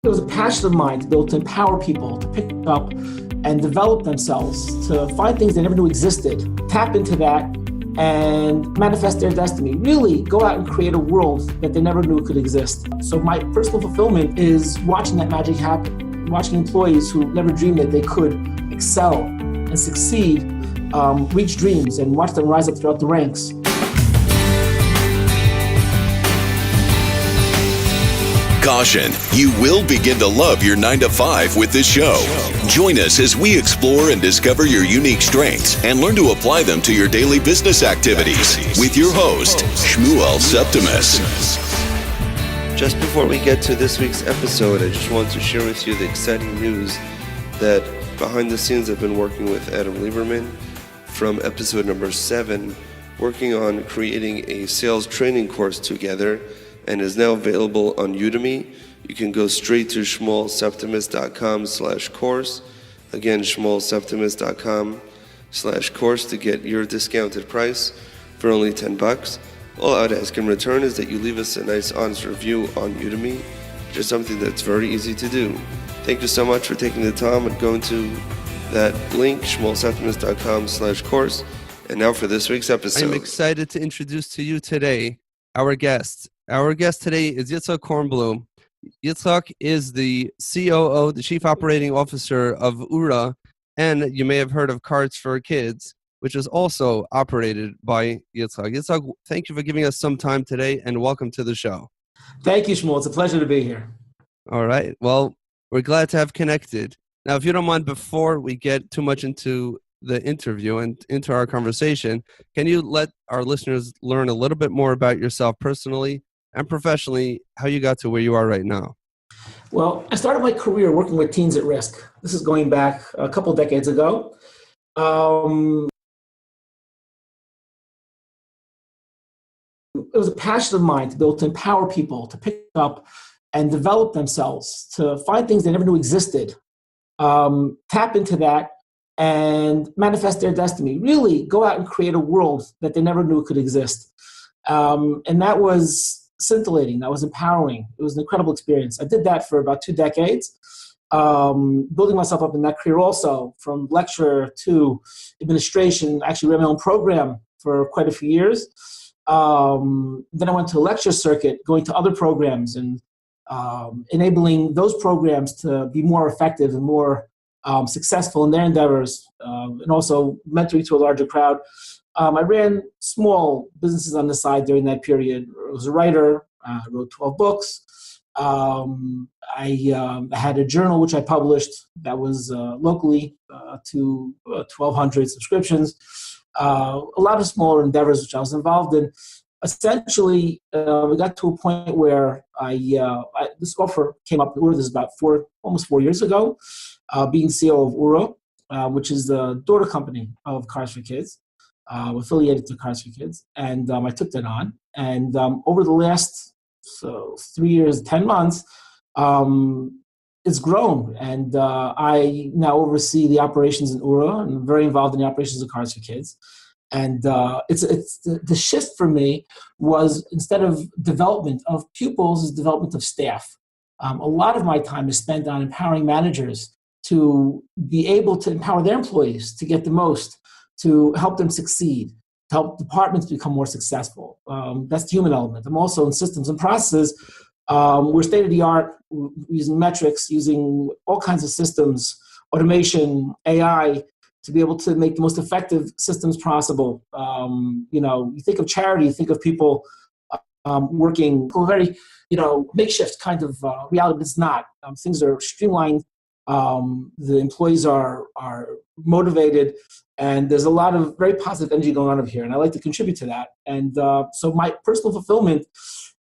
It was a passion of mine to be able to empower people to pick up and develop themselves, to find things they never knew existed, tap into that and manifest their destiny. Really go out and create a world that they never knew could exist. So my personal fulfillment is watching that magic happen, watching employees who never dreamed that they could excel and succeed, reach dreams, and watch them rise up throughout the ranks. Caution, you will begin to love your 9-to-5 with this show. Join us as we explore and discover your unique strengths and learn to apply them to your daily business activities with your host, Shmuel Septimus. Just before we get to this week's episode, I just want to share with you the exciting news that behind the scenes I've been working with Adam Lieberman from episode number 7, working on creating a sales training course together, and is now available on Udemy. You can go straight to shmuelseptimus.com/course. Again, shmuelseptimus.com/course to get your discounted price for only $10. All I would ask in return is that you leave us a nice honest review on Udemy, just something that's very easy to do. Thank you so much for taking the time and going to that link, shmuelseptimus.com/course. And now for this week's episode. I'm excited to introduce to you today our guest. Our guest today is Yitchok Kornblau. Yitchok is the COO, the Chief Operating Officer of URA, and you may have heard of Cards for Kids, which is also operated by Yitchok. Yitchok, thank you for giving us some time today, and welcome to the show. Thank you, Shmuel. It's a pleasure to be here. All right. Well, we're glad to have connected. Now, if you don't mind, before we get too much into the interview and into our conversation, can you let our listeners learn a little bit more about yourself personally and professionally, how you got to where you are right now? Well, I started my career working with teens at risk. This is going back a couple decades ago. It was a passion of mine to be able to empower people to pick up and develop themselves, to find things they never knew existed, tap into that and manifest their destiny. Really go out and create a world that they never knew could exist. And that was scintillating. That was empowering. It was an incredible experience. I did that for about 2 decades, building myself up in that career also, from lecturer to administration. Actually ran my own program for quite a few years. Then I went to a lecture circuit, going to other programs and enabling those programs to be more effective and more successful in their endeavors, and also mentoring to a larger crowd. I ran small businesses on the side during that period. I was a writer, wrote 12 books. I had a journal which I published that was locally to 1,200 subscriptions. A lot of smaller endeavors which I was involved in. Essentially, we got to a point where this offer came up. This is about almost 4 years ago, being CEO of URA, which is the daughter company of Cards for Kids. Affiliated to Cards for Kids, and I took that on. And over the last 3 years, 10 months, it's grown. And I now oversee the operations in URA, and I'm very involved in the operations of Cards for Kids. And it's the shift for me was, instead of development of pupils, is development of staff. A lot of my time is spent on empowering managers to be able to empower their employees to get the most, to help them succeed, to help departments become more successful. That's the human element. I'm also in systems and processes. We're state-of-the-art, using metrics, using all kinds of systems, automation, AI, to be able to make the most effective systems possible. You think of charity, you think of people working a very, makeshift kind of reality, but it's not. Things are streamlined. The employees are motivated, and there's a lot of very positive energy going on over here, and I like to contribute to that. And so my personal fulfillment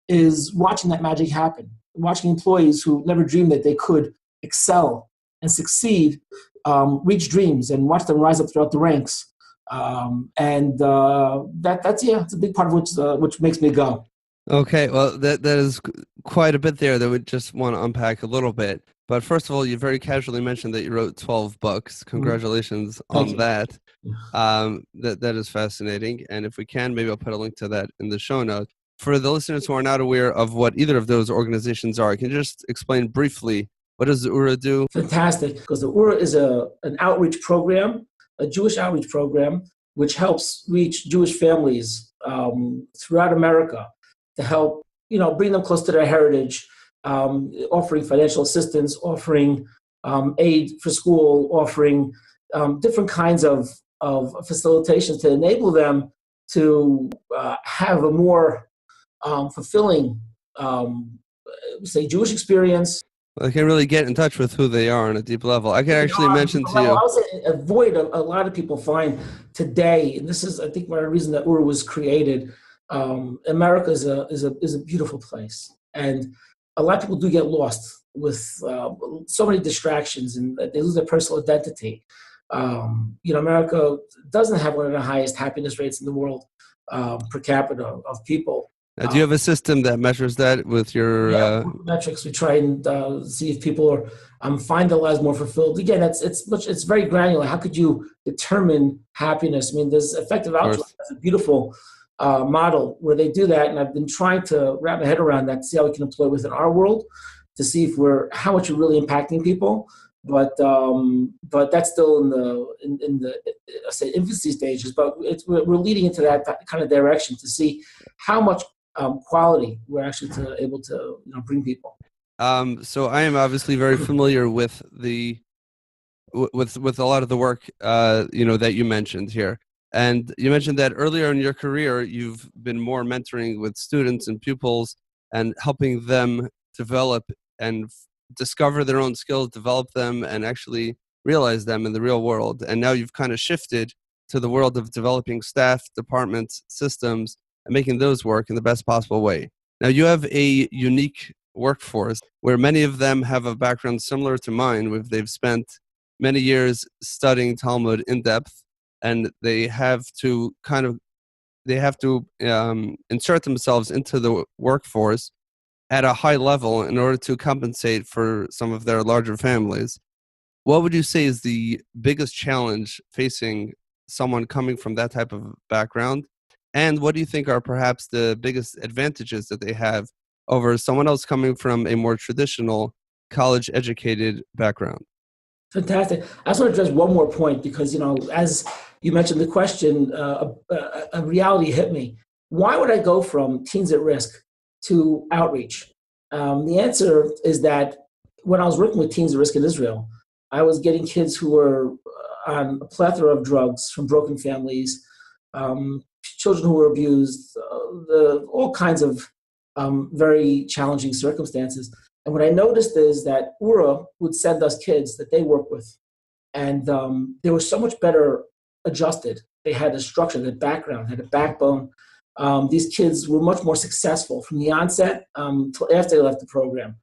is watching that magic happen, watching employees who never dreamed that they could excel and succeed, reach dreams, and watch them rise up throughout the ranks. That's it's a big part of which makes me go. Okay, well, that is quite a bit there that we just want to unpack a little bit. But first of all, you very casually mentioned that you wrote 12 books. Congratulations on that. That is fascinating. And if we can, maybe I'll put a link to that in the show notes. for the listeners who are not aware of what either of those organizations are, can you just explain briefly what does the URA do? Fantastic, because the URA is an outreach program, a Jewish outreach program, which helps reach Jewish families throughout America to help, bring them close to their heritage, offering financial assistance, offering aid for school, offering different kinds of facilitations to enable them to have a more fulfilling, Jewish experience. I can really get in touch with who they are on a deep level. I can actually mention to you. I'll say a void a lot of people find today, and this is, I think, one reason that URA was created. America is a beautiful place, and a lot of people do get lost with so many distractions, and they lose their personal identity. America doesn't have one of the highest happiness rates in the world per capita of people. Now, do you have a system that measures that with your metrics? We try and see if people find their lives more fulfilled. Again, it's very granular. How could you determine happiness? I mean, there's effective altruism. That's a beautiful model where they do that, and I've been trying to wrap my head around that to see how we can employ within our world to see if how much we're really impacting people. But that's still in the I say infancy stages. But we're leading into that kind of direction to see how much quality we're actually able to bring people. So I am obviously very familiar with with a lot of the work that you mentioned here, and you mentioned that earlier in your career you've been more mentoring with students and pupils and helping them develop and discover their own skills, develop them, and actually realize them in the real world. And now you've kind of shifted to the world of developing staff, departments, systems, and making those work in the best possible way. Now, you have a unique workforce where many of them have a background similar to mine. They've spent many years studying Talmud in depth, and they have to insert themselves into the workforce at a high level in order to compensate for some of their larger families. What would you say is the biggest challenge facing someone coming from that type of background? And what do you think are perhaps the biggest advantages that they have over someone else coming from a more traditional college-educated background? Fantastic. I just want to address one more point because, as you mentioned the question, a reality hit me. Why would I go from teens at risk to outreach? The answer is that when I was working with teens at risk in Israel, I was getting kids who were on a plethora of drugs from broken families, children who were abused, all kinds of very challenging circumstances. And what I noticed is that URA would send us kids that they work with, and they were so much better adjusted. They had a structure, they had background, had a backbone. These kids were much more successful from the onset till after they left the program.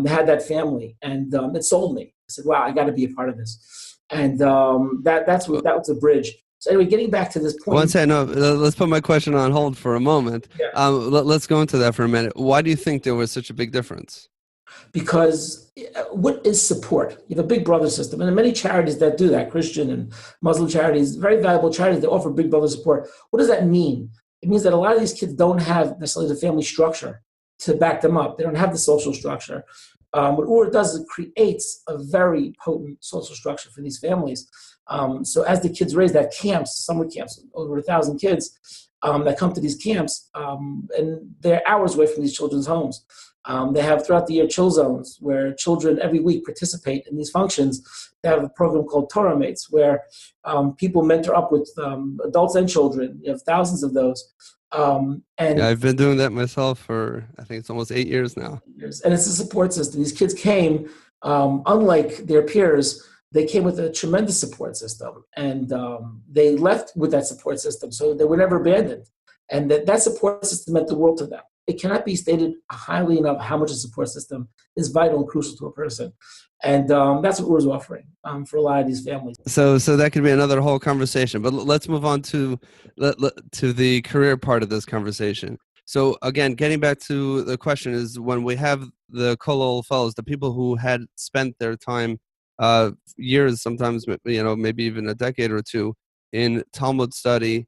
They had that family, and it sold me. I said, wow, I got to be a part of this. And that was a bridge. So anyway, getting back to this point. One second, no, let's put my question on hold for a moment. Yeah. Let's go into that for a minute. Why do you think there was such a big difference? Because what is support? You have a big brother system, and there are many charities that do that, Christian and Muslim charities, very valuable charities that offer big brother support. What does that mean? It means that a lot of these kids don't have necessarily the family structure to back them up. They don't have the social structure. What URA does is it creates a very potent social structure for these families. So as the kids raise, that camps, summer camps, over 1,000 kids that come to these camps, and they're hours away from these children's homes. They have throughout the year chill zones where children every week participate in these functions. They have a program called Torah Mates where people mentor up with adults and children. You have thousands of those. And I've been doing that myself for, I think it's almost 8 years now. And it's a support system. These kids came, unlike their peers, they came with a tremendous support system. And they left with that support system. So they were never abandoned. And that support system meant the world to them. It cannot be stated highly enough how much a support system is vital and crucial to a person. And that's what URA is offering for a lot of these families. So that could be another whole conversation. But let's move on to the career part of this conversation. So again, getting back to the question is when we have the Kollel fellows, the people who had spent their time years, sometimes maybe even a decade or two in Talmud study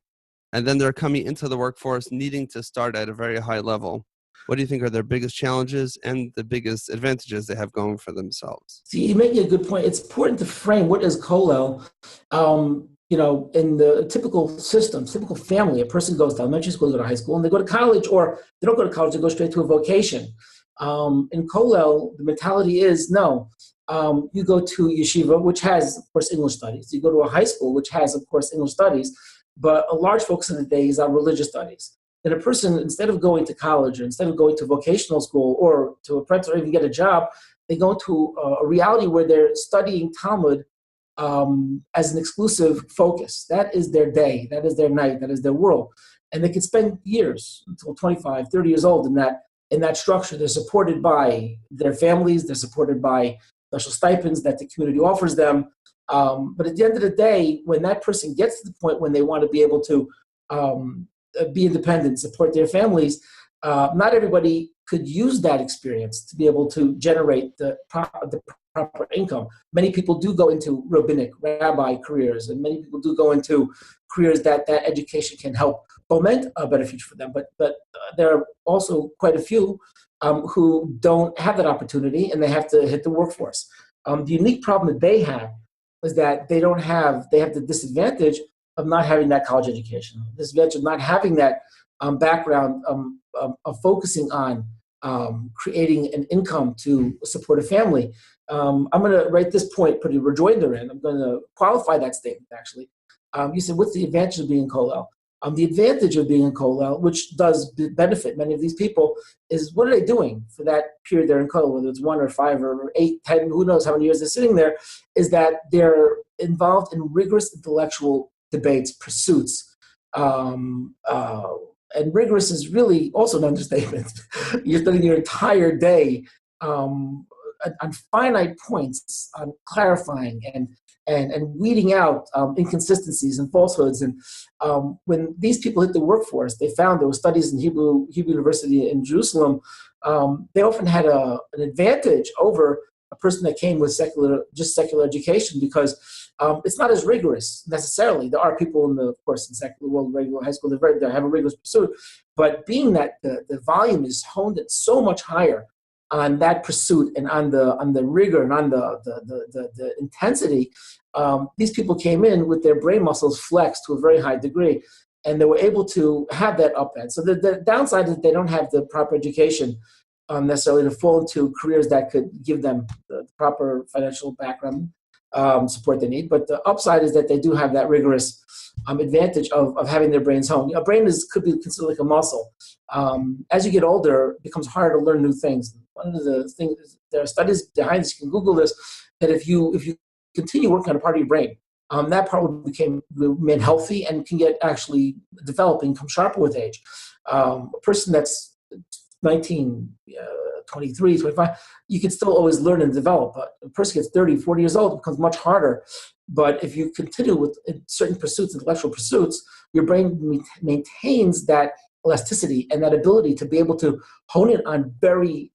and then they're coming into the workforce needing to start at a very high level. What do you think are their biggest challenges and the biggest advantages they have going for themselves? See, you're making a good point. It's important to frame what is kollel. In the typical system, typical family, a person goes to elementary school, they go to high school, and they go to college, or they don't go to college, they go straight to a vocation. In kollel, the mentality is, no, you go to yeshiva, which has, of course, English studies. You go to a high school, which has, of course, English studies, but a large focus of the day is on religious studies. And a person, instead of going to college, or instead of going to vocational school, or to apprentice, or even get a job, they go to a reality where they're studying Talmud as an exclusive focus. That is their day, that is their night, that is their world. And they can spend years, until 25, 30 years old, in that structure. They're supported by their families, they're supported by special stipends that the community offers them. But at the end of the day, when that person gets to the point when they want to be able to be independent, support their families, not everybody could use that experience to be able to generate the proper income. Many people do go into rabbinic, rabbi careers, and many people do go into careers that education can help foment a better future for them. But there are also quite a few who don't have that opportunity, and they have to hit the workforce. The unique problem that they have is that they have the disadvantage of not having that college education, the disadvantage of not having that background of focusing on creating an income to support a family. I'm going to write this point, put a rejoinder in. I'm going to qualify that statement, actually. You said, what's the advantage of being in kollel? The advantage of being in kollel, which does benefit many of these people, is what are they doing for that period they're in kollel, whether it's 1 or 5 or 8, 10, who knows how many years they're sitting there, is that they're involved in rigorous intellectual debates, pursuits. And rigorous is really also an understatement. You're spending your entire day on finite points, on clarifying and weeding out inconsistencies and falsehoods. And when these people hit the workforce, they found there were studies in Hebrew University in Jerusalem. They often had an advantage over a person that came with secular education, because it's not as rigorous necessarily. There are people of course, in secular world, regular high school, they have a rigorous pursuit. But being that the volume is honed at so much higher on that pursuit and on the rigor and on the intensity, these people came in with their brain muscles flexed to a very high degree, and they were able to have that upend. So the downside is they don't have the proper education necessarily to fall into careers that could give them the proper financial background support they need. But the upside is that they do have that rigorous advantage of having their brains honed. A brain could be considered like a muscle. As you get older, it becomes harder to learn new things. One of the things, there are studies behind this, you can Google this, that if you continue working on a part of your brain, that part will remain healthy and can actually develop and become sharper with age. A person that's 19, 23, 25, you can still always learn and develop. But a person gets 30, 40 years old, it becomes much harder. But if you continue with certain pursuits, intellectual pursuits, your brain maintains that elasticity and that ability to be able to hone it on very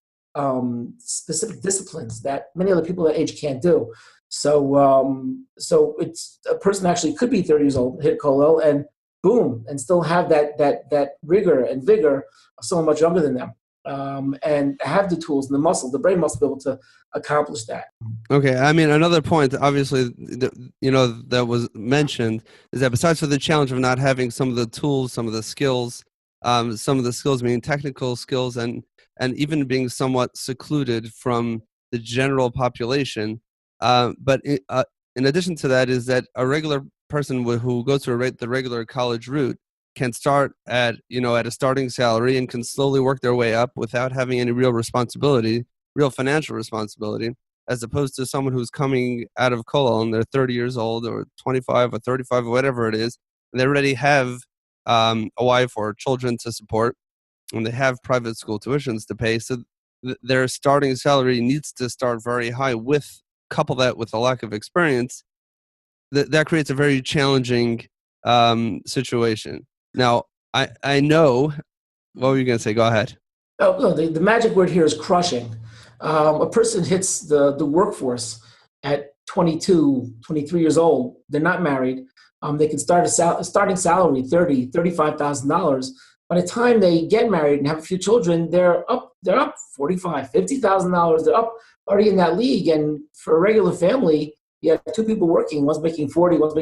specific disciplines that many other people that age can't do. So it's a person actually could be 30 years old, hit kollel, and boom, and still have that rigor and vigor of someone much younger than them, and have the tools and the brain muscle to be able to accomplish that. Okay, I mean, another point, obviously, that was mentioned is that besides for the challenge of not having some of the tools, some of the skills meaning technical skills, and even being somewhat secluded from the general population. But in addition to that, is that a regular person who goes through the regular college route can start at a starting salary and can slowly work their way up without having any real financial responsibility, as opposed to someone who's coming out of kollel and they're 30 years old or 25 or 35 or whatever it is, and they already have a wife or children to support, and they have private school tuitions to pay. So their starting salary needs to start very high. Couple that with a lack of experience, that creates a very challenging situation. Now, I know, what were you going to say? Go ahead. Oh, no, the magic word here is crushing. A person hits the workforce at 22, 23 years old. They're not married. They can start starting salary $30,000, $35,000. By the time they get married and have a few children, they're up $45,000, $50,000. They're up already in that league. And for a regular family, you have two people working. One's making 40, both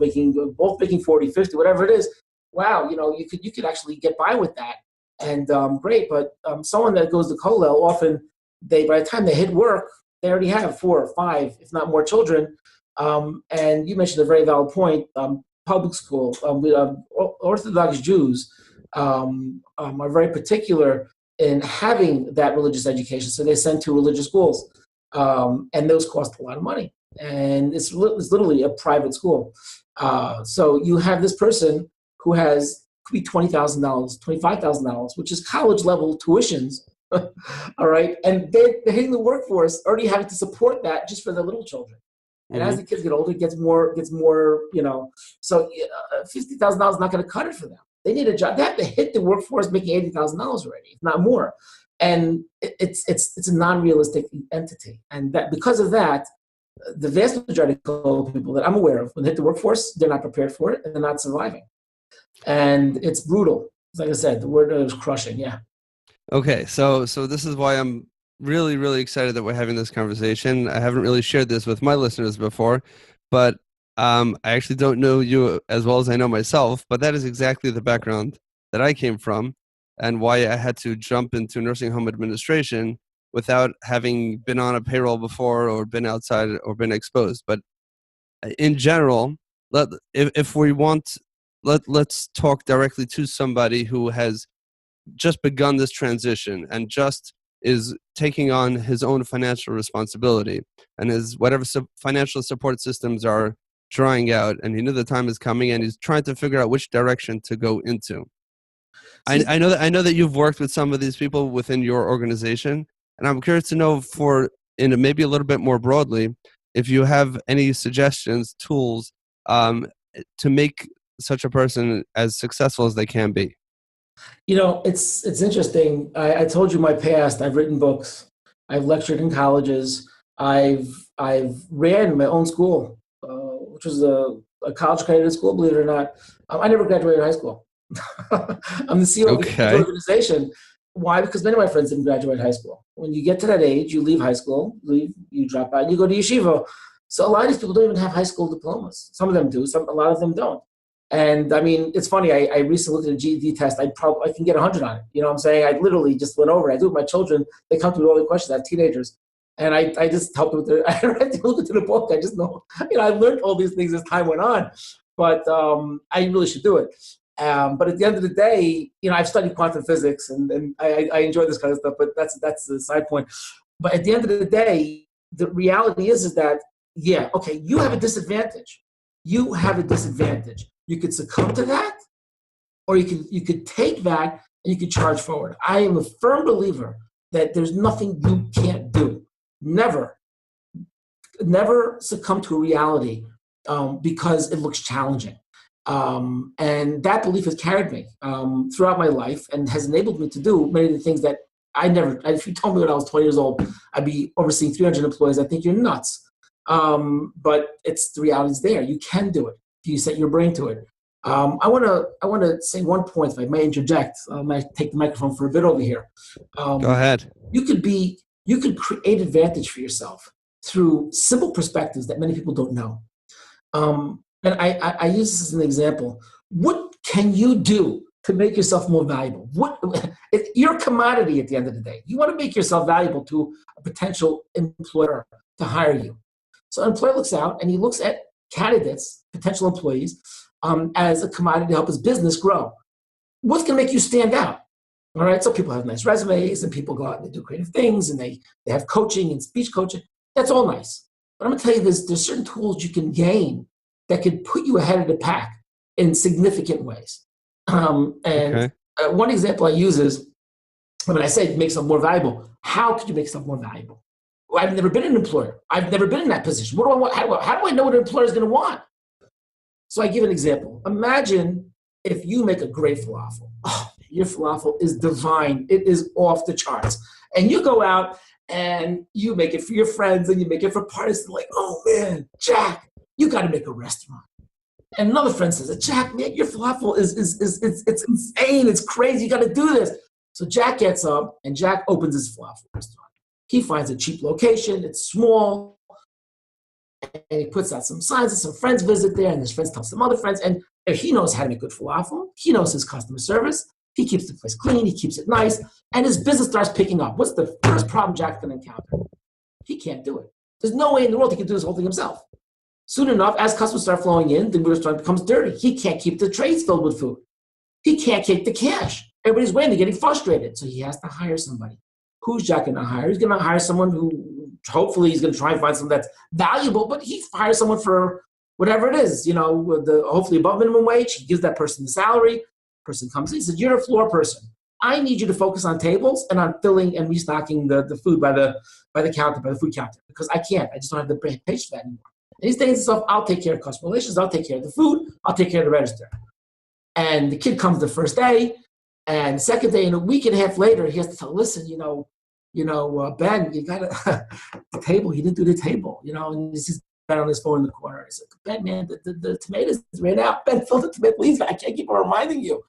making 40, 50, whatever it is. Wow, you could actually get by with that. And great, but someone that goes to kollel, often by the time they hit work, they already have 4 or 5, if not more, children. And you mentioned a very valid point. Public school, Orthodox Jews are very particular in having that religious education, so they send to religious schools, and those cost a lot of money. And it's literally a private school. So you have this person who could be $20,000, $25,000, which is college level tuitions. All right, and they're hitting the workforce, already having to support that just for their little children. And as the kids get older, it gets more. So $50,000 is not going to cut it for them. They need a job. They have to hit the workforce making $80,000 already, if not more. And it's a non-realistic entity. And that because of that, the vast majority of people that I'm aware of, when they hit the workforce, they're not prepared for it and they're not surviving. And it's brutal. Like I said, the word is crushing. Yeah. Okay, so this is why I'm really, really excited that we're having this conversation. I haven't really shared this with my listeners before, but I actually don't know you as well as I know myself, but that is exactly the background that I came from and why I had to jump into nursing home administration without having been on a payroll before or been outside or been exposed. But in general, if we want, let's talk directly to somebody who has just begun this transition and just is taking on his own financial responsibility and his whatever financial support systems are drying out, and he knew the time is coming and he's trying to figure out which direction to go into. I know that you've worked with some of these people within your organization, and I'm curious to know maybe a little bit more broadly, if you have any suggestions, tools to make such a person as successful as they can be. It's interesting. I told you my past. I've written books. I've lectured in colleges. I've ran my own school, which was a college-accredited school, believe it or not. I never graduated high school. I'm the CEO of the organization. Why? Because many of my friends didn't graduate high school. When you get to that age, you leave high school, you drop out, and you go to yeshiva. So a lot of these people don't even have high school diplomas. Some of them do. A lot of them don't. And I mean, it's funny. I recently looked at a GED test. I can get 100 on it. You know what I'm saying? I literally just went over it. I do it with my children. They come to me with all the questions. I have teenagers. And I just helped them with I had to look into the book. I just know, I learned all these things as time went on. But I really should do it. But at the end of the day, I've studied quantum physics and I enjoy this kind of stuff, but that's the side point. But at the end of the day, the reality is that, yeah, okay, you have a disadvantage. You have a disadvantage. You could succumb to that, or you could take that and you could charge forward. I am a firm believer that there's nothing you can't do. Never succumb to a reality because it looks challenging. And that belief has carried me throughout my life and has enabled me to do many of the things that if you told me when I was 20 years old, I'd be overseeing 300 employees, I think you're nuts. But the reality's there. You can do it if you set your brain to it. I want to say one point, if I may interject. I might take the microphone for a bit over here. Go ahead. You could create advantage for yourself through simple perspectives that many people don't know. And I use this as an example. What can you do to make yourself more valuable? You're a commodity at the end of the day. You want to make yourself valuable to a potential employer to hire you. So an employer looks out and he looks at candidates, potential employees, as a commodity to help his business grow. What's going to make you stand out? All right, so people have nice resumes and people go out and they do creative things and they have coaching and speech coaching. That's all nice. But I'm going to tell you there's certain tools you can gain that could put you ahead of the pack in significant ways. One example I use is, when I say make yourself more valuable, how could you make yourself more valuable? Well, I've never been an employer. I've never been in that position. What do I want? How do I know what an employer is going to want? So I give an example. Imagine if you make a great falafel. Oh, your falafel is divine. It is off the charts. And you go out and you make it for your friends and you make it for parties. Like, oh man, Jack, you got to make a restaurant. And another friend says, Jack, man, your falafel is it's insane. It's crazy. You got to do this. So Jack gets up and Jack opens his falafel restaurant. He finds a cheap location. It's small. And he puts out some signs and some friends visit there and his friends tell some other friends. And he knows how to make good falafel. He knows his customer service. He keeps the place clean. He keeps it nice. And his business starts picking up. What's the first problem Jack's going to encounter? He can't do it. There's no way in the world he can do this whole thing himself. Soon enough, as customers start flowing in, the restaurant becomes dirty. He can't keep the trays filled with food. He can't keep the cash. Everybody's waiting, they're getting frustrated. So he has to hire somebody. Who's Jack going to hire? He's going to hire someone who, hopefully, he's going to try and find something that's valuable, but he hires someone for whatever it is, hopefully above minimum wage. He gives that person the salary. Person comes in, he says, you're a floor person. I need you to focus on tables and on filling and restocking the food by the counter, by the food counter, because I can't. I just don't have the patience for that anymore. And he's thinking to himself, I'll take care of customer relations. I'll take care of the food. I'll take care of the register. And the kid comes the first day, and the second day, and a week and a half later, he has to tell, listen, Ben, you got the table. He didn't do the table, and he's just Ben on his phone in the corner. He said, Ben, man, the tomatoes ran out. Ben, fill the tomato, please. I can't keep on reminding you.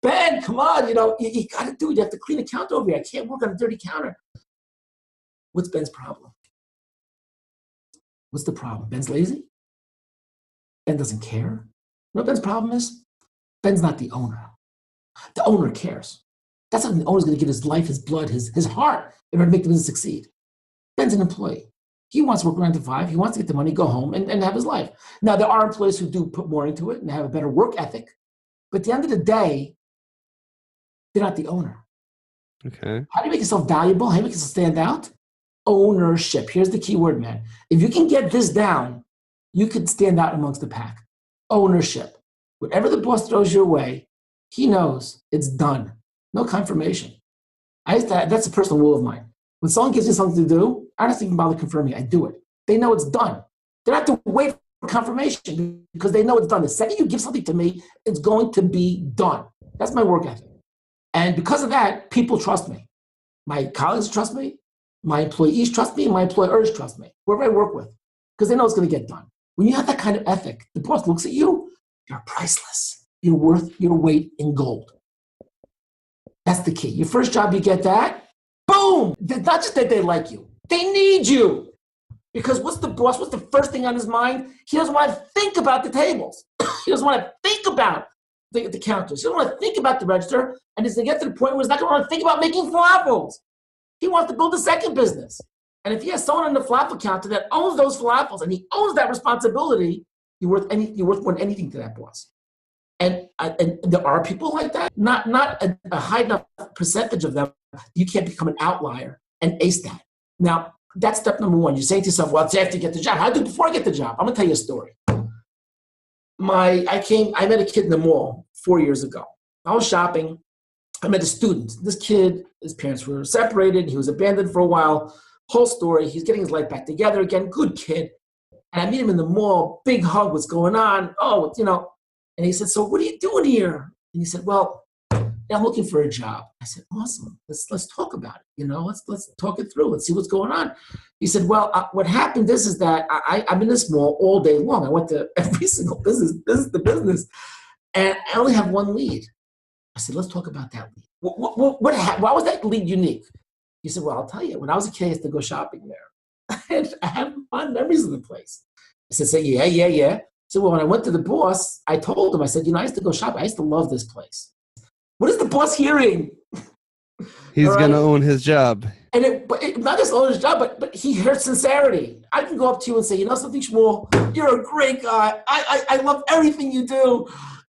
Ben, come on, you got to do it. You have to clean the counter over here. I can't work on a dirty counter. What's Ben's problem? What's the problem? Ben's lazy? Ben doesn't care? You know what Ben's problem is? Ben's not the owner. The owner cares. That's how the owner's going to give his life, his blood, his heart in order to make the business succeed. Ben's an employee. He wants to work 9 to 5. He wants to get the money, go home, and have his life. Now, there are employees who do put more into it and have a better work ethic. But at the end of the day, they're not the owner. Okay. How do you make yourself valuable? How do you make yourself stand out? Ownership. Here's the key word, man. If you can get this down, you can stand out amongst the pack. Ownership. Whatever the boss throws your way, he knows it's done. No confirmation. That's a personal rule of mine. When someone gives me something to do, I don't even bother confirming. I do it. They know it's done. They don't have to wait for confirmation because they know it's done. The second you give something to me, it's going to be done. That's my work ethic. And because of that, people trust me. My colleagues trust me. My employees trust me. And my employers trust me. Whoever I work with, because they know it's going to get done. When you have that kind of ethic, the boss looks at you, you're priceless. You're worth your weight in gold. That's the key. Your first job, you get that, boom! Not just that they like you, they need you. Because what's the boss? What's the first thing on his mind? He doesn't want to think about the tables. He doesn't want to think about the counters. He doesn't want to think about the register, and he's going to get to the point where he's not going to want to think about making falafels. He wants to build a second business. And if he has someone on the falafel counter that owns those falafels and he owns that responsibility, you're worth more than anything to that boss. And there are people like that. Not a high enough percentage of them. You can't become an outlier and ace that. Now, that's step number one. You're saying to yourself, well, it's after you get the job. How do I do before I get the job? I'm going to tell you a story. I met a kid in the mall 4 years ago. I was shopping. I met a student. This kid, his parents were separated. He was abandoned for a while. Whole story. He's getting his life back together again. Good kid. And I meet him in the mall. Big hug. What's going on? Oh, And he said, so what are you doing here? And he said, well, I'm looking for a job. I said, awesome. Let's talk about it. Let's talk it through. Let's see what's going on. He said, well, what happened is that I'm in this mall all day long. I went to every single business to business, and I only have one lead. I said, let's talk about that lead. Why was that lead unique? He said, well, I'll tell you. When I was a kid, I used to go shopping there. And I have fond memories of the place. I said, yeah. So when I went to the boss, I told him, I said, I used to go shopping. I used to love this place. What is the boss hearing? He's going to own his job. And not just own his job, but he heard sincerity. I can go up to you and say, something, Shmuel, you're a great guy. I love everything you do.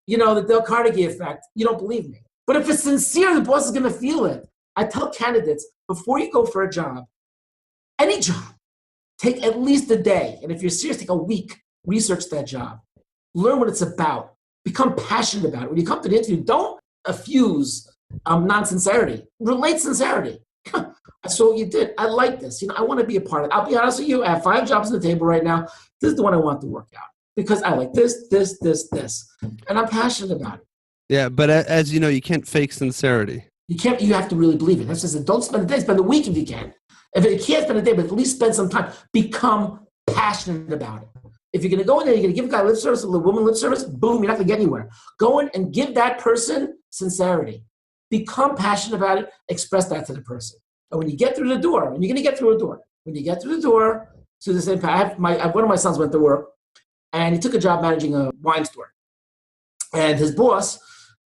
The Dale Carnegie effect. You don't believe me. But if it's sincere, the boss is going to feel it. I tell candidates, before you go for a job, any job, take at least a day. And if you're serious, take a week. Research that job. Learn what it's about. Become passionate about it. When you come to the interview, don't effuse non-sincerity. Relate sincerity. I saw what you did. I like this. I want to be a part of it. I'll be honest with you. I have 5 jobs on the table right now. This is the one I want to work out because I like this. And I'm passionate about it. Yeah, but as you know, you can't fake sincerity. You have to really believe it. That's just don't spend a day. Spend a week if you can. If you can't spend a day, but at least spend some time. Become passionate about it. If you're going to go in there, you're going to give a guy lip service, a woman lip service, boom, you're not going to get anywhere. Go in and give that person sincerity. Become passionate about it. Express that to the person. And when you get through the door, and you're going to get through a door, when you get through the door, to the same time, one of my sons went to work, and he took a job managing a wine store. And his boss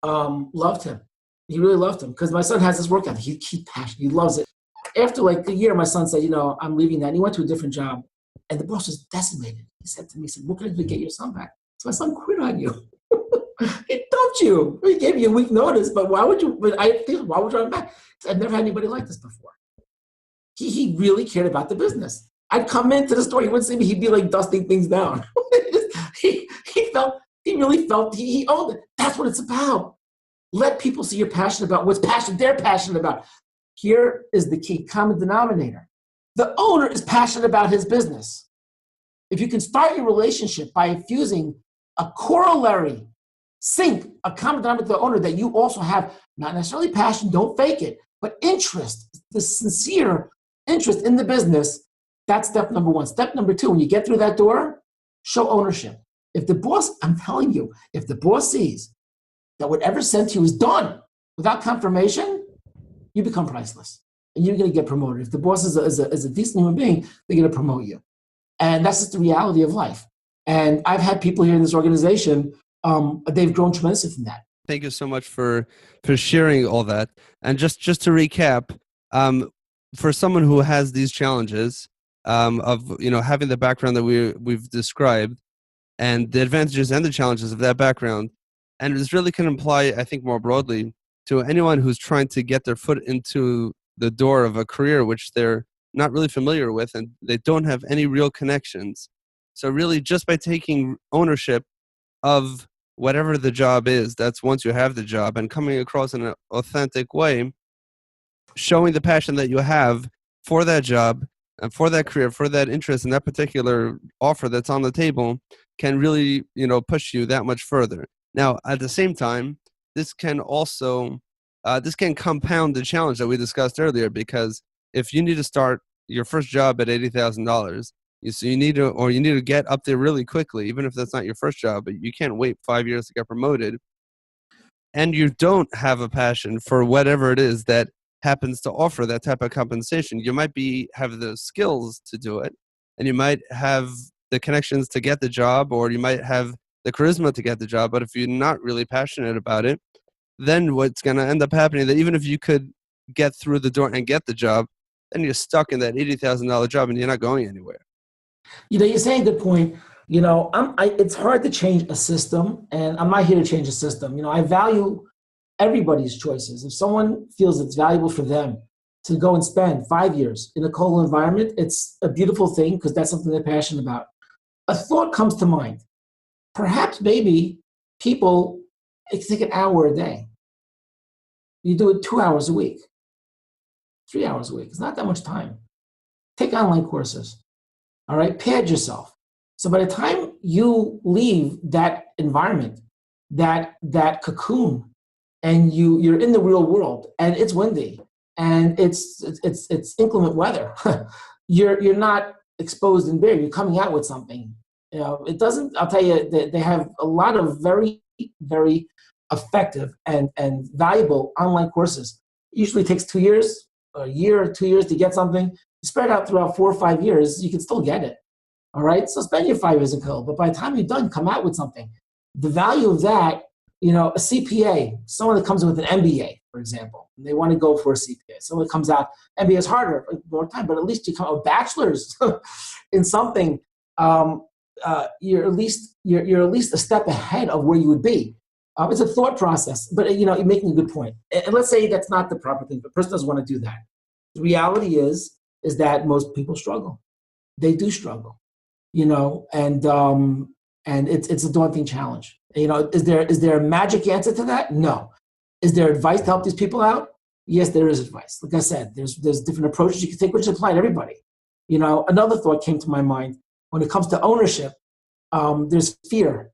loved him. He really loved him because my son has this work ethic. He's passionate. He loves it. After like a year, my son said, I'm leaving that. And he went to a different job. And the boss was decimated. He said to me, what can I do to get your son back? So my son quit on you. He dumped you. He gave you a week notice, but why would you run back? I've never had anybody like this before. He really cared about the business. I'd come into the store, he wouldn't see me, he'd be like dusting things down. he really felt he owned it. That's what it's about. Let people see you're passionate about what's they're passionate about. Here is the key common denominator. The owner is passionate about his business. If you can start your relationship by infusing a corollary, a common denominator with the owner that you also have, not necessarily passion, don't fake it, but interest, the sincere interest in the business, that's step number one. Step number two, when you get through that door, show ownership. If the boss, I'm telling you, if the boss sees that whatever's sent to you is done without confirmation, you become priceless. And you're going to get promoted. If the boss is a decent human being, they're going to promote you. And that's just the reality of life. And I've had people here in this organization, they've grown tremendously from that. Thank you so much for sharing all that. And just to recap, for someone who has these challenges of having the background that we've described, and the advantages and the challenges of that background, and this really can apply, I think, more broadly to anyone who's trying to get their foot into the door of a career which they're not really familiar with and they don't have any real connections. So really, just by taking ownership of whatever the job is, that's once you have the job, and coming across in an authentic way, showing the passion that you have for that job and for that career, for that interest in that particular offer that's on the table, can really, push you that much further. Now, at the same time, this can also compound the challenge that we discussed earlier, because if you need to start your first job at $80,000, you need to get up there really quickly, even if that's not your first job, but you can't wait 5 years to get promoted, and you don't have a passion for whatever it is that happens to offer that type of compensation. You might have the skills to do it, and you might have the connections to get the job, or you might have the charisma to get the job, but if you're not really passionate about it, then what's going to end up happening, that even if you could get through the door and get the job, then you're stuck in that $80,000 job and you're not going anywhere. You're saying a good point. It's hard to change a system, and I'm not here to change a system. I value everybody's choices. If someone feels it's valuable for them to go and spend 5 years in a cold environment, it's a beautiful thing because that's something they're passionate about. A thought comes to mind. Perhaps maybe people take an hour a day. You do it 2 hours a week, 3 hours a week. It's not that much time. Take online courses. All right, pad yourself. So by the time you leave that environment, that cocoon, and you're in the real world, and it's windy, and it's inclement weather, you're not exposed and bare. You're coming out with something. It doesn't. I'll tell you, they have a lot of very, very effective and valuable online courses. It usually takes 2 years, a year or 2 years to get something. You spread out throughout 4 or 5 years, you can still get it. All right, so spend your 5 years in college, but by the time you're done, come out with something. The value of that, a CPA, someone that comes in with an MBA, for example, and they want to go for a CPA. Someone that comes out, MBA is harder, more time, but at least you come out with bachelor's in something. You're at least a step ahead of where you would be. It's a thought process, but you're making a good point. And let's say that's not the proper thing. The person doesn't want to do that. The reality is that most people struggle. They do struggle, and it's a daunting challenge. Is there a magic answer to that? No. Is there advice to help these people out? Yes, there is advice. Like I said, there's different approaches you can take, which apply to everybody. Another thought came to my mind. When it comes to ownership, there's fear.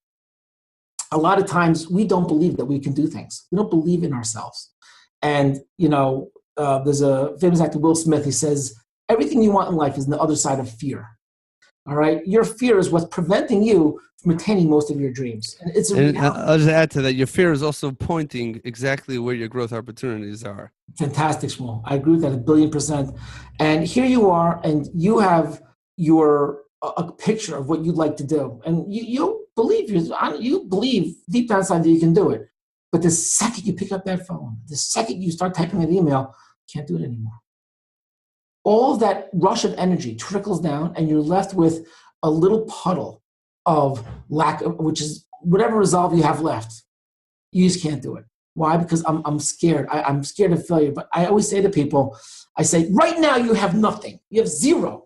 A lot of times we don't believe that we can do things. We don't believe in ourselves. And, there's a famous actor, Will Smith, he says, everything you want in life is on the other side of fear. All right, your fear is what's preventing you from attaining most of your dreams. And it's a And reality. I'll just add to that, your fear is also pointing exactly where your growth opportunities are. Fantastic, Shmuel. I agree with that 1,000,000,000%. And here you are, and you have a picture of what you'd like to do, and you believe deep down inside that you can do it. But the second you pick up that phone, the second you start typing an email, you can't do it anymore. All that rush of energy trickles down, and you're left with a little puddle of lack of, which is whatever resolve you have left. You just can't do it. Why? Because I'm scared. I'm scared of failure. But I always say to people, I say, right now you have nothing. You have zero.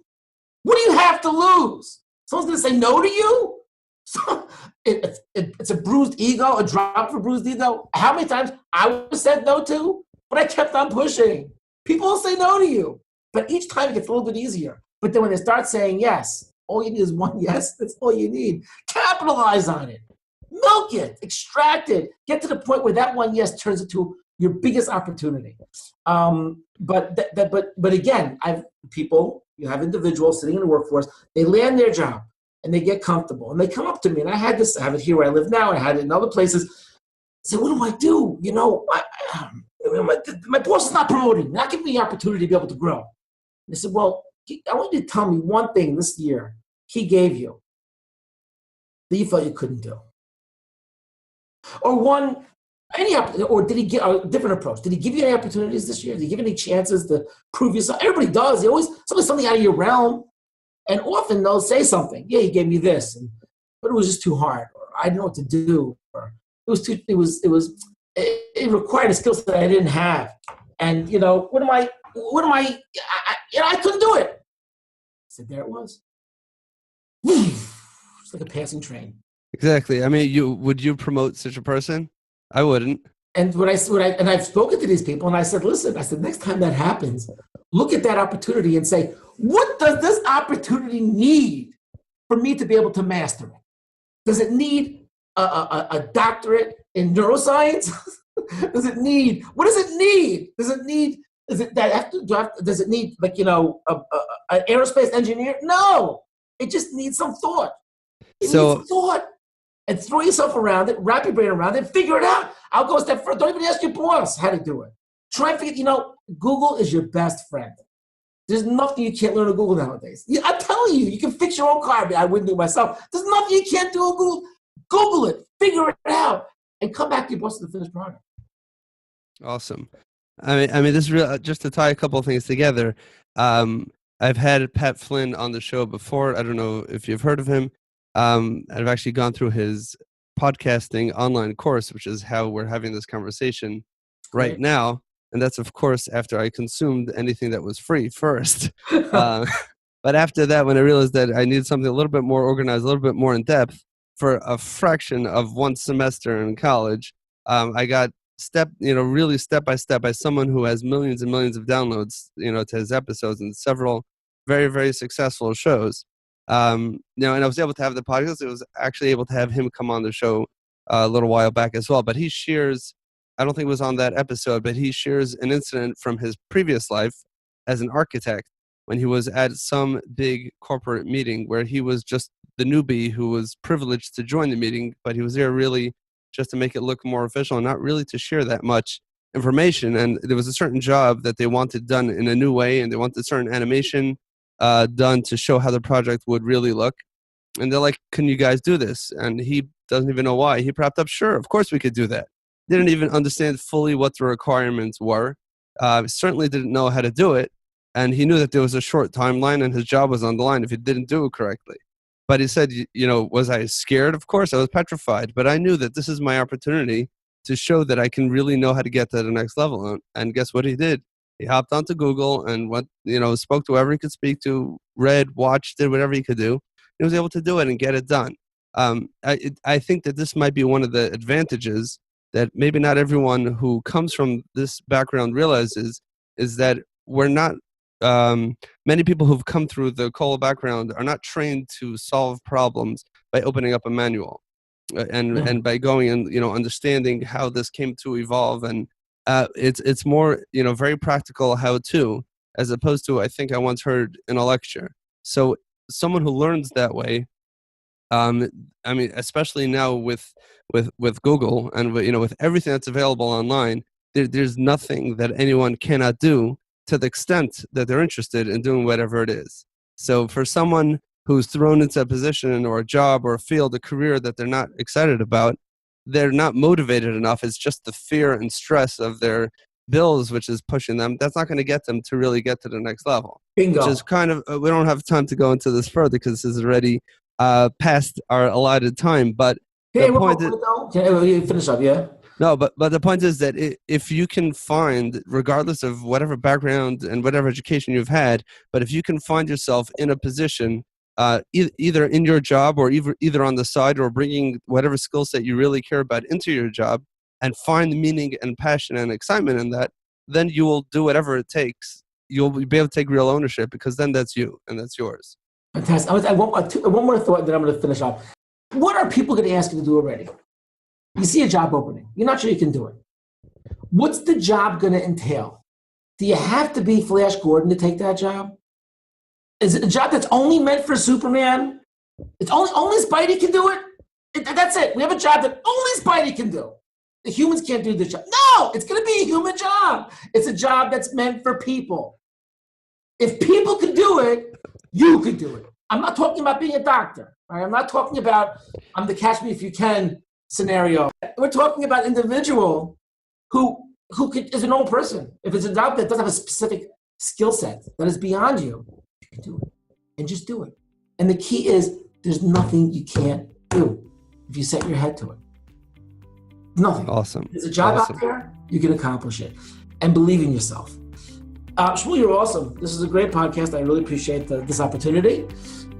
What do you have to lose? Someone's going to say no to you? So it's a bruised ego, a drop for bruised ego. How many times I was said no to, but I kept on pushing. People will say no to you. But each time it gets a little bit easier. But then when they start saying yes, all you need is one yes. That's all you need. Capitalize on it. Milk it. Extract it. Get to the point where that one yes turns into your biggest opportunity. But again, you have individuals sitting in the workforce. They land their job and they get comfortable and they come up to me. And I have it here where I live now. I had it in other places. I said, what do I do? You know, my boss is not promoting, not giving me the opportunity to be able to grow. They said, well, I want you to tell me one thing this year he gave you that you felt you couldn't do. Or did he get a different approach? Did he give you any opportunities this year? Did he give you any chances to prove yourself? Everybody does. Something out of your realm. And often they'll say something. Yeah, he gave me this, but it was just too hard. Or I didn't know what to do. Or it required a skill set that I didn't have. And, I couldn't do it. I said, there it was. It's like a passing train. Exactly. I mean, would you promote such a person? I wouldn't. And I've spoken to these people, and I said, listen, next time that happens, look at that opportunity and say, what does this opportunity need for me to be able to master it? Does it need a doctorate in neuroscience? What does it need? Does it need an aerospace engineer? No, it just needs some thought. It needs thought. And throw yourself around it, wrap your brain around it, figure it out. I'll go a step further. Don't even ask your boss how to do it. Try and figure, Google is your best friend. There's nothing you can't learn on Google nowadays. I'm telling you, you can fix your own car. I wouldn't do it myself. There's nothing you can't do on Google. Google it, figure it out, and come back to your boss with the finished product. Awesome. I mean, this is real. Just to tie a couple of things together. I've had Pat Flynn on the show before. I don't know if you've heard of him. I've actually gone through his podcasting online course, which is how we're having this conversation right now. And that's, of course, after I consumed anything that was free first. But after that, when I realized that I needed something a little bit more organized, a little bit more in depth for a fraction of one semester in college, I got really step by step by someone who has millions and millions of downloads, to his episodes and several very, very successful shows. And I was able to have the podcast. I was actually able to have him come on the show a little while back as well. But he shares, I don't think it was on that episode, but he shares an incident from his previous life as an architect when he was at some big corporate meeting where he was just the newbie who was privileged to join the meeting, but he was there really just to make it look more official and not really to share that much information. And there was a certain job that they wanted done in a new way, and they wanted certain animation done to show how the project would really look. And they're like, can you guys do this? And he doesn't even know why. He propped up, sure, of course we could do that. Didn't even understand fully what the requirements were. Certainly didn't know how to do it. And he knew that there was a short timeline and his job was on the line if he didn't do it correctly. But he said, was I scared? Of course, I was petrified. But I knew that this is my opportunity to show that I can really know how to get to the next level. And guess what he did? He hopped onto Google and spoke to whoever he could speak to, read, watched, did whatever he could do. He was able to do it and get it done. I think that this might be one of the advantages that maybe not everyone who comes from this background realizes, is that we're not, many people who've come through the Kola background are not trained to solve problems by opening up a manual and by going and, understanding how this came to evolve. And it's more, very practical how to, as opposed to, I think I once heard in a lecture. So someone who learns that way, I mean, especially now with Google and with everything that's available online, there's nothing that anyone cannot do to the extent that they're interested in doing whatever it is. So for someone who's thrown into a position or a job or a field, a career that they're not excited about, they're not motivated enough. It's just the fear and stress of their bills which is pushing them. That's not going to get them to really get to the next level. Bingo. Which is kind of, we don't have time to go into this further because this is already past our allotted time. But hey, the point is, you finish up, yeah? No, but the point is that if you can find, regardless of whatever background and whatever education you've had, but if you can find yourself in a position, either in your job or either on the side, or bringing whatever skill set you really care about into your job, and find meaning and passion and excitement in that, then you will do whatever it takes. You'll be able to take real ownership, because then that's you and that's yours. Fantastic. I want one more thought, then I'm going to finish up. What are people going to ask you to do already? You see a job opening. You're not sure you can do it. What's the job going to entail? Do you have to be Flash Gordon to take that job? Is it a job that's only meant for Superman? It's only Spidey can do it? That's it. We have a job that only Spidey can do. The humans can't do this job. No, it's going to be a human job. It's a job that's meant for people. If people could do it, you could do it. I'm not talking about being a doctor. Right? I'm not talking about I'm the catch me if you can scenario. We're talking about individual who is a normal person. If it's a job that doesn't have a specific skill set that is beyond you, you can do it. And just do it. And the key is there's nothing you can't do if you set your head to it. Nothing. Awesome. There's a job out there, you can accomplish it. And believe in yourself. Shmuel, you're awesome. This is a great podcast. I really appreciate this opportunity.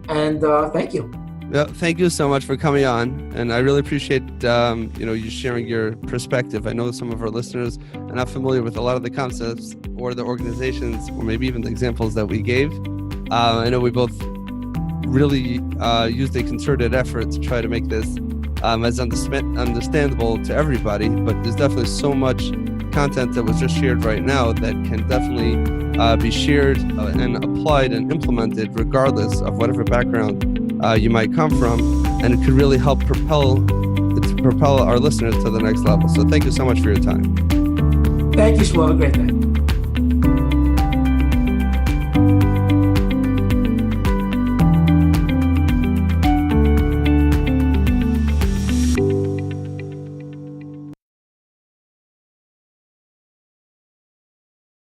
And thank you. Yeah, thank you so much for coming on, and I really appreciate you sharing your perspective. I know some of our listeners are not familiar with a lot of the concepts or the organizations, or maybe even the examples that we gave. I know we both really used a concerted effort to try to make this as understandable to everybody, but there's definitely so much content that was just shared right now that can definitely be shared and applied and implemented regardless of whatever background you might come from, and it could really help propel our listeners to the next level. So thank you so much for your time. Thank you, Shmuel. Have a great day.